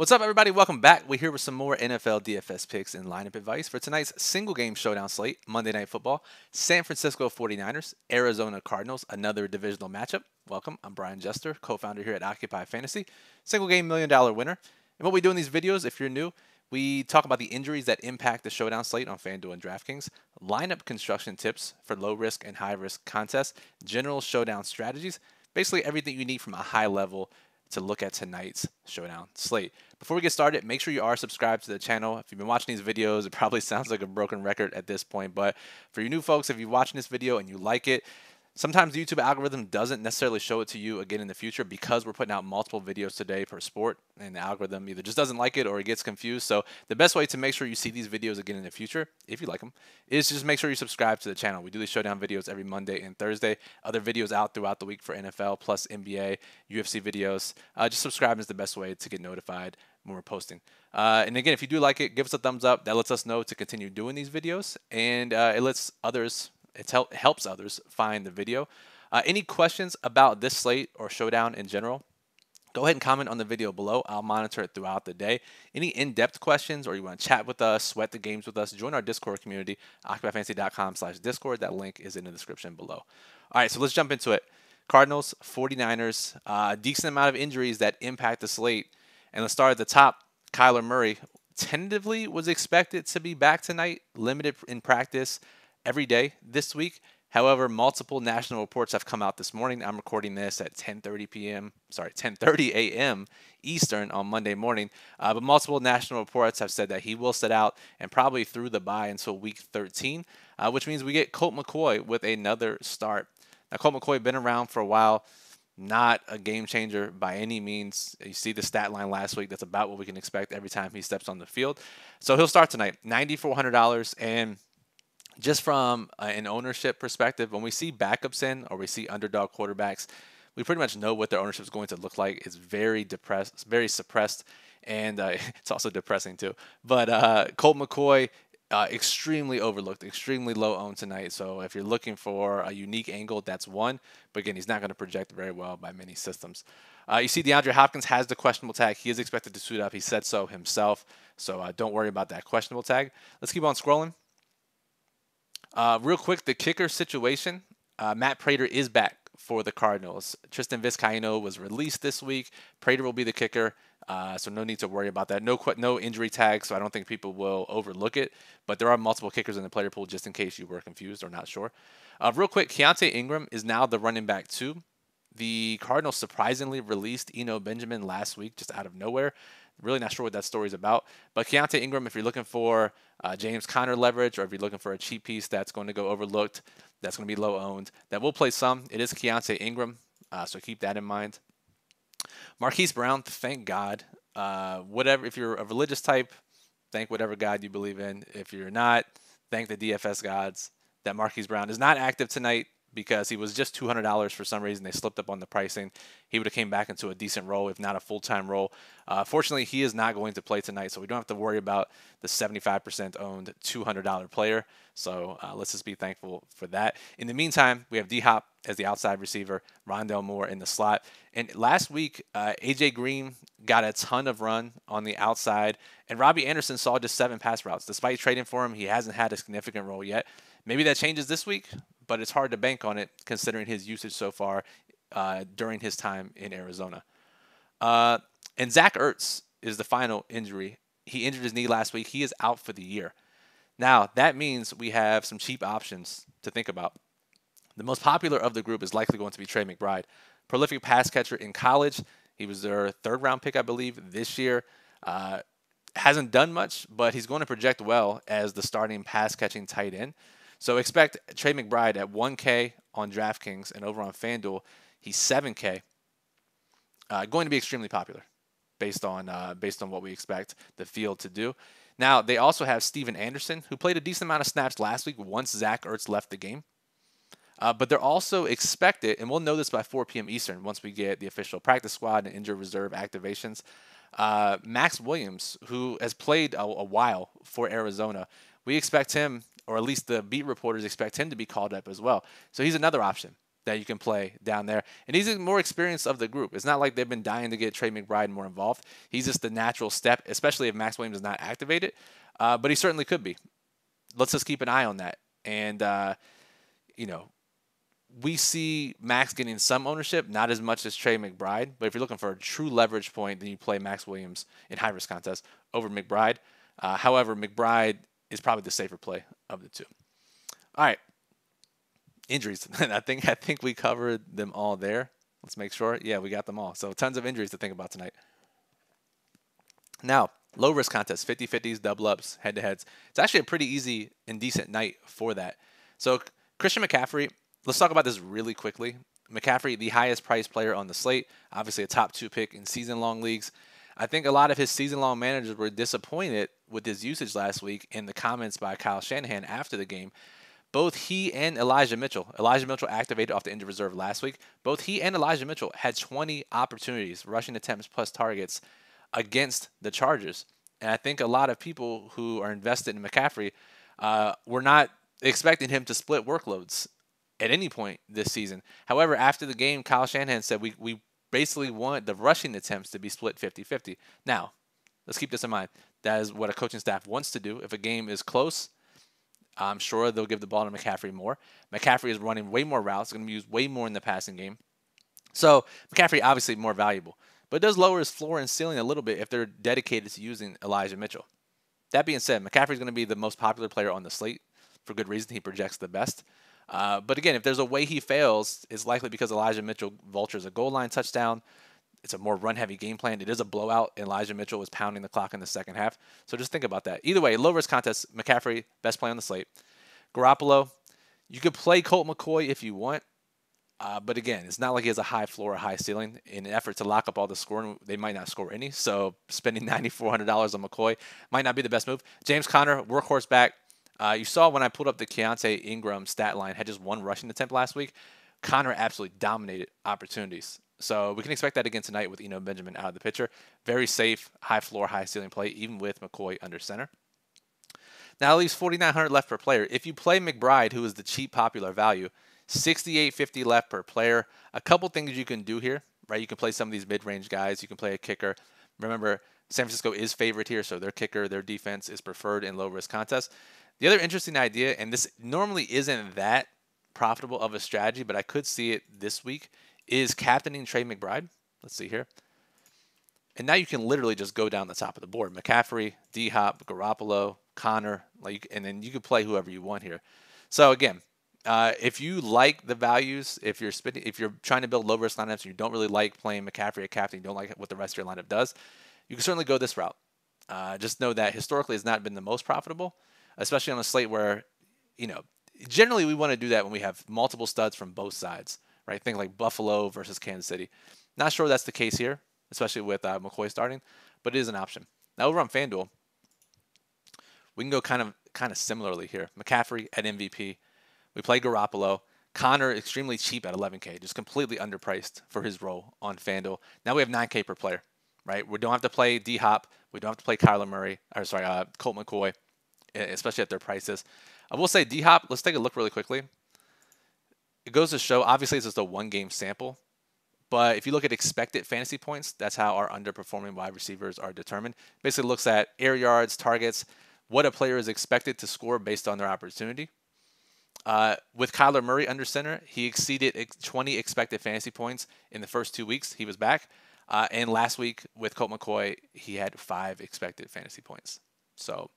What's up, everybody? Welcome back. We're here with some more NFL DFS picks and lineup advice for tonight's single game showdown slate, Monday Night Football, San Francisco 49ers, Arizona Cardinals, another divisional matchup. Welcome. I'm Brian Jester, co-founder here at Occupy Fantasy, single game $1 million winner. And what we do in these videos, if you're new, we talk about the injuries that impact the showdown slate on FanDuel and DraftKings, lineup construction tips for low risk and high risk contests, general showdown strategies, basically everything you need from a high level to look at tonight's showdown slate. Before we get started, make sure you are subscribed to the channel. If you've been watching these videos, it probably sounds like a broken record at this point, but for you new folks, if you're watching this video and you like it, sometimes the YouTube algorithm doesn't necessarily show it to you again in the future because we're putting out multiple videos today per sport, and the algorithm either just doesn't like it or it gets confused. So the best way to make sure you see these videos again in the future, if you like them, is just make sure you subscribe to the channel. We do these showdown videos every Monday and Thursday. Other videos out throughout the week for NFL plus NBA, UFC videos. Just subscribing is the best way to get notified when we're posting. And again, if you do like it, give us a thumbs up. That lets us know to continue doing these videos, and it lets others. Helps others find the video. Any questions about this slate or showdown in general, go ahead and comment on the video below. I'll monitor it throughout the day. Any in-depth questions or you want to chat with us, sweat the games with us, join our Discord community, occupyfantasy.com/Discord. That link is in the description below. All right, so let's jump into it. Cardinals, 49ers, decent amount of injuries that impact the slate. And let's start at the top. Kyler Murray tentatively was expected to be back tonight, limited in practice every day this week. However, multiple national reports have come out this morning. I'm recording this at 10:30 a.m. Eastern on Monday morning. But multiple national reports have said that he will sit out and probably through the bye until week 13, which means we get Colt McCoy with another start. Now, Colt McCoy been around for a while. Not a game changer by any means. You see the stat line last week. That's about what we can expect every time he steps on the field. So he'll start tonight, $9,400. And just from an ownership perspective, when we see backups in or we see underdog quarterbacks, we pretty much know what their ownership is going to look like. It's very depressed, very suppressed, and it's also depressing too. But Colt McCoy, extremely overlooked, extremely low owned tonight. So if you're looking for a unique angle, that's one. But again, he's not going to project very well by many systems. You see DeAndre Hopkins has the questionable tag. He is expected to suit up. He said so himself. So don't worry about that questionable tag. Let's keep on scrolling. Real quick, the kicker situation. Matt Prater is back for the Cardinals. Tristan Vizcaino was released this week. Prater will be the kicker, so no need to worry about that. No injury tag, so I don't think people will overlook it. But there are multiple kickers in the player pool just in case you were confused or not sure. Real quick, Keontae Ingram is now the running back 2. The Cardinals surprisingly released Eno Benjamin last week just out of nowhere. Really not sure what that story is about. But Keontae Ingram, if you're looking for James Conner leverage, or if you're looking for a cheap piece that's going to go overlooked, that's going to be low owned, that will play some. It is Keontae Ingram, so keep that in mind. Marquise Brown, thank God. Whatever, if you're a religious type, thank whatever God you believe in. If you're not, thank the DFS gods that Marquise Brown is not active tonight, because he was just $200 for some reason. They slipped up on the pricing. He would have came back into a decent role, if not a full-time role. Fortunately, he is not going to play tonight, so we don't have to worry about the 75% owned $200 player. So let's just be thankful for that. In the meantime, we have D-Hop as the outside receiver, Rondale Moore in the slot. And last week, A.J. Green got a ton of run on the outside, and Robbie Anderson saw just 7 pass routes. Despite trading for him, he hasn't had a significant role yet. Maybe that changes this week, but it's hard to bank on it considering his usage so far during his time in Arizona. And Zach Ertz is the final injury. He injured his knee last week. He is out for the year. Now, that means we have some cheap options to think about. The most popular of the group is likely going to be Trey McBride. Prolific pass catcher in college. He was their 3rd-round pick, I believe, this year. Hasn't done much, but he's going to project well as the starting pass-catching tight end. So expect Trey McBride at 1K on DraftKings, and over on FanDuel, he's 7K. Going to be extremely popular based on what we expect the field to do. Now, they also have Steven Anderson, who played a decent amount of snaps last week once Zach Ertz left the game. But they're also expected, and we'll know this by 4 p.m. Eastern once we get the official practice squad and injured reserve activations. Max Williams, who has played a while for Arizona, we expect him, or at least the beat reporters expect him to be called up as well. So he's another option. that you can play down there. And he's the more experienced of the group. It's not like they've been dying to get Trey McBride more involved. He's just the natural step, especially if Max Williams is not activated. But he certainly could be. Let's just keep an eye on that. And, you know, we see Max getting some ownership, not as much as Trey McBride. But if you're looking for a true leverage point, then you play Max Williams in high-risk contests over McBride. However, McBride is probably the safer play of the two. All right. Injuries. I think we covered them all there. Let's make sure. Yeah, we got them all. So tons of injuries to think about tonight. Now, low-risk contests, 50-50s, double-ups, head-to-heads. It's actually a pretty easy and decent night for that. So Christian McCaffrey, let's talk about this really quickly. McCaffrey, the highest priced player on the slate, obviously a top 2 pick in season-long leagues. I think a lot of his season-long managers were disappointed with his usage last week in the comments by Kyle Shanahan after the game. Both he and Elijah Mitchell activated off the injured reserve last week. Both he and Elijah Mitchell had 20 opportunities, rushing attempts plus targets against the Chargers. And I think a lot of people who are invested in McCaffrey were not expecting him to split workloads at any point this season. However, after the game, Kyle Shanahan said we basically want the rushing attempts to be split 50-50. Now, let's keep this in mind. That is what a coaching staff wants to do. If a game is close, I'm sure they'll give the ball to McCaffrey more. McCaffrey is running way more routes, going to be used way more in the passing game. So McCaffrey obviously more valuable, but it does lower his floor and ceiling a little bit if they're dedicated to using Elijah Mitchell. That being said, McCaffrey is going to be the most popular player on the slate for good reason. He projects the best. But again, if there's a way he fails, it's likely because Elijah Mitchell vultures a goal line touchdown. It's a more run-heavy game plan. It is a blowout. Elijah Mitchell was pounding the clock in the second half. So just think about that. Either way, low-risk contest, McCaffrey, best play on the slate. Garoppolo, you could play Colt McCoy if you want. But again, it's not like he has a high floor or high ceiling. In an effort to lock up all the scoring, they might not score any. So spending $9,400 on McCoy might not be the best move. James Conner, workhorse back. You saw when I pulled up the Keontae Ingram stat line, had just one rushing attempt last week. Conner absolutely dominated opportunities. So we can expect that again tonight with Eno Benjamin out of the picture. Very safe, high floor, high ceiling play, even with McCoy under center. Now, at least $4,900 left per player. If you play McBride, who is the cheap, popular value, $6,850 left per player. A couple things you can do here, right? You can play some of these mid-range guys. You can play a kicker. Remember, San Francisco is favored here, so their kicker, their defense is preferred in low-risk contests. The other interesting idea, and this normally isn't that profitable of a strategy, but I could see it this week, is captaining Trey McBride. Let's see here. And now you can literally just go down the top of the board. McCaffrey, D-Hop, Garoppolo, Connor, and then you can play whoever you want here. So again, if you like the values, if you're trying to build low risk lineups and you don't really like playing McCaffrey at captain, you don't like what the rest of your lineup does, you can certainly go this route. Just know that historically it's not been the most profitable, especially on a slate where, generally we want to do that when we have multiple studs from both sides, right? Think like Buffalo versus Kansas City. Not sure that's the case here, especially with McCoy starting, but it is an option. Now over on FanDuel, we can go kind of similarly here. McCaffrey at MVP. We play Garoppolo. Connor extremely cheap at $11K, just completely underpriced for his role on FanDuel. Now we have $9K per player, right? We don't have to play D-Hop. We don't have to play Colt McCoy, especially at their prices. I will say D-Hop, let's take a look really quickly. It goes to show, obviously it's just a one-game sample, but if you look at expected fantasy points, that's how our underperforming wide receivers are determined. Basically looks at air yards, targets, what a player is expected to score based on their opportunity. With Kyler Murray under center, he exceeded 20 expected fantasy points in the first 2 weeks he was back. And last week with Colt McCoy, he had 5 expected fantasy points. So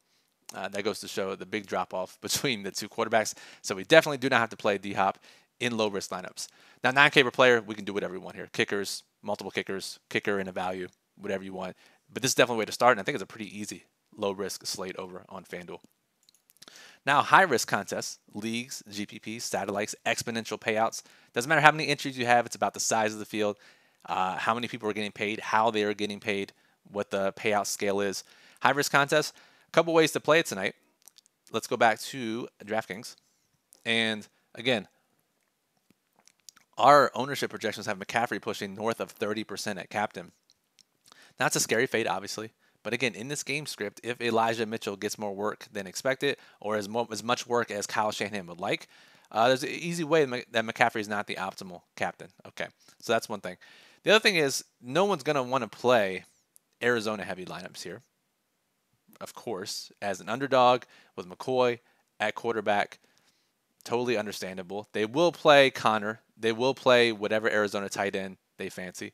that goes to show the big drop-off between the two quarterbacks. So we definitely do not have to play D-Hop in low-risk lineups. Now, 9K per player, we can do whatever we want here. Kickers, multiple kickers, kicker in a value, whatever you want. But this is definitely a way to start, and I think it's a pretty easy low-risk slate over on FanDuel. Now, high-risk contests, leagues, GPPs, satellites, exponential payouts. Doesn't matter how many entries you have. It's about the size of the field, how many people are getting paid, how they are getting paid, what the payout scale is. High-risk contests, a couple ways to play it tonight. Let's go back to DraftKings. And, again, our ownership projections have McCaffrey pushing north of 30% at captain. That's a scary fade, obviously. But again, in this game script, if Elijah Mitchell gets more work than expected or as much work as Kyle Shanahan would like, There's an easy way that McCaffrey is not the optimal captain. Okay, so that's one thing. The other thing is no one's going to want to play Arizona heavy lineups here. Of course, as an underdog with McCoy at quarterback, totally understandable. They will play Connor. They will play whatever Arizona tight end they fancy.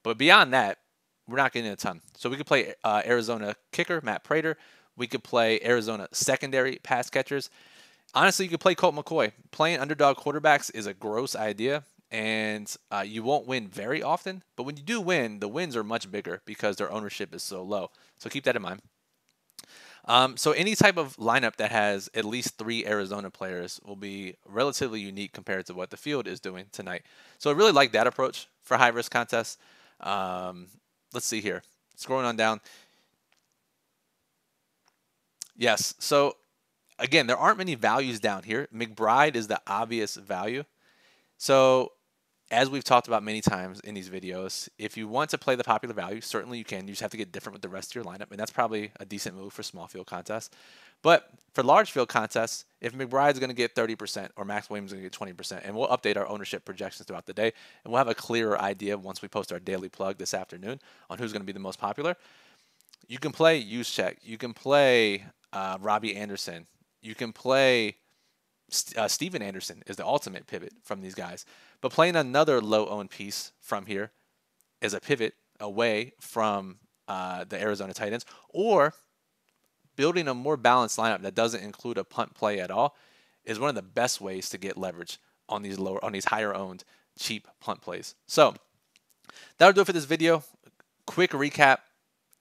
But beyond that, we're not getting a ton. So we could play Arizona kicker, Matt Prater. We could play Arizona secondary pass catchers. Honestly, you could play Colt McCoy. Playing underdog quarterbacks is a gross idea, and you won't win very often. But when you do win, the wins are much bigger because their ownership is so low. So keep that in mind. So any type of lineup that has at least 3 Arizona players will be relatively unique compared to what the field is doing tonight. So I really like that approach for high-risk contests. Let's see here. Scrolling on down. Yes, so again, there aren't many values down here. McBride is the obvious value. So as we've talked about many times in these videos, if you want to play the popular value, certainly you can. You just have to get different with the rest of your lineup, and that's probably a decent move for small field contests. But for large field contests, if McBride's going to get 30% or Max Williams is going to get 20%, and we'll update our ownership projections throughout the day, and we'll have a clearer idea once we post our daily plug this afternoon on who's going to be the most popular. You can play Juszczyk. You can play Robbie Anderson. You can play Steven Anderson is the ultimate pivot from these guys. But playing another low-owned piece from here as a pivot away from the Arizona tight ends, or building a more balanced lineup that doesn't include a punt play at all is one of the best ways to get leverage on these higher-owned cheap punt plays. So that'll do it for this video. Quick recap.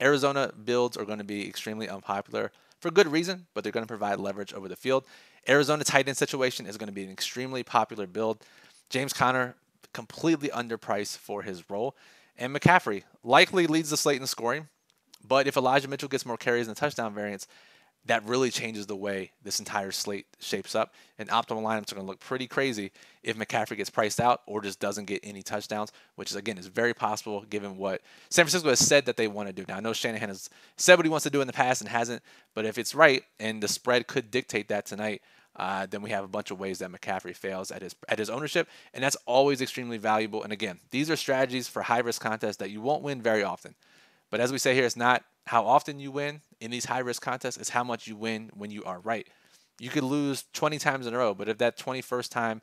Arizona builds are going to be extremely unpopular for good reason, but they're going to provide leverage over the field. Arizona tight end situation is going to be an extremely popular build. James Conner, completely underpriced for his role. And McCaffrey likely leads the slate in scoring, but if Elijah Mitchell gets more carries and touchdown variants, that really changes the way this entire slate shapes up. And optimal lineups are going to look pretty crazy if McCaffrey gets priced out or just doesn't get any touchdowns, which is, again, is very possible given what San Francisco has said that they want to do. Now, I know Shanahan has said what he wants to do in the past and hasn't, but if it's right and the spread could dictate that tonight, then we have a bunch of ways that McCaffrey fails at his ownership, and that's always extremely valuable. And again, these are strategies for high-risk contests that you won't win very often. But as we say here, it's not how often you win in these high-risk contests, it's how much you win when you are right. You could lose 20 times in a row, but if that 21st time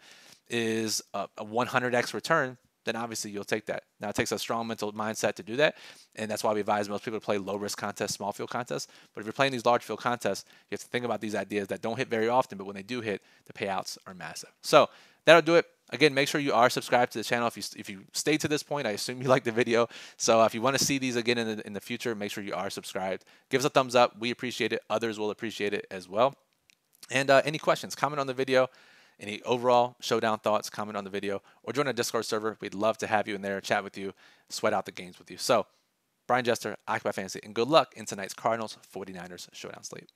is a 100x return, then obviously you'll take that. Now, it takes a strong mental mindset to do that, and that's why we advise most people to play low-risk contests, small field contests. But if you're playing these large field contests, you have to think about these ideas that don't hit very often, but when they do hit, the payouts are massive. So that'll do it. Again, make sure you are subscribed to the channel. If you stayed to this point, I assume you like the video. So if you want to see these again in the future, make sure you are subscribed. Give us a thumbs up. We appreciate it. Others will appreciate it as well. And any questions, comment on the video. Any overall showdown thoughts, comment on the video, or join our Discord server. We'd love to have you in there, chat with you, sweat out the games with you. So, Brian Jester, Occupy Fantasy, and good luck in tonight's Cardinals 49ers showdown slate.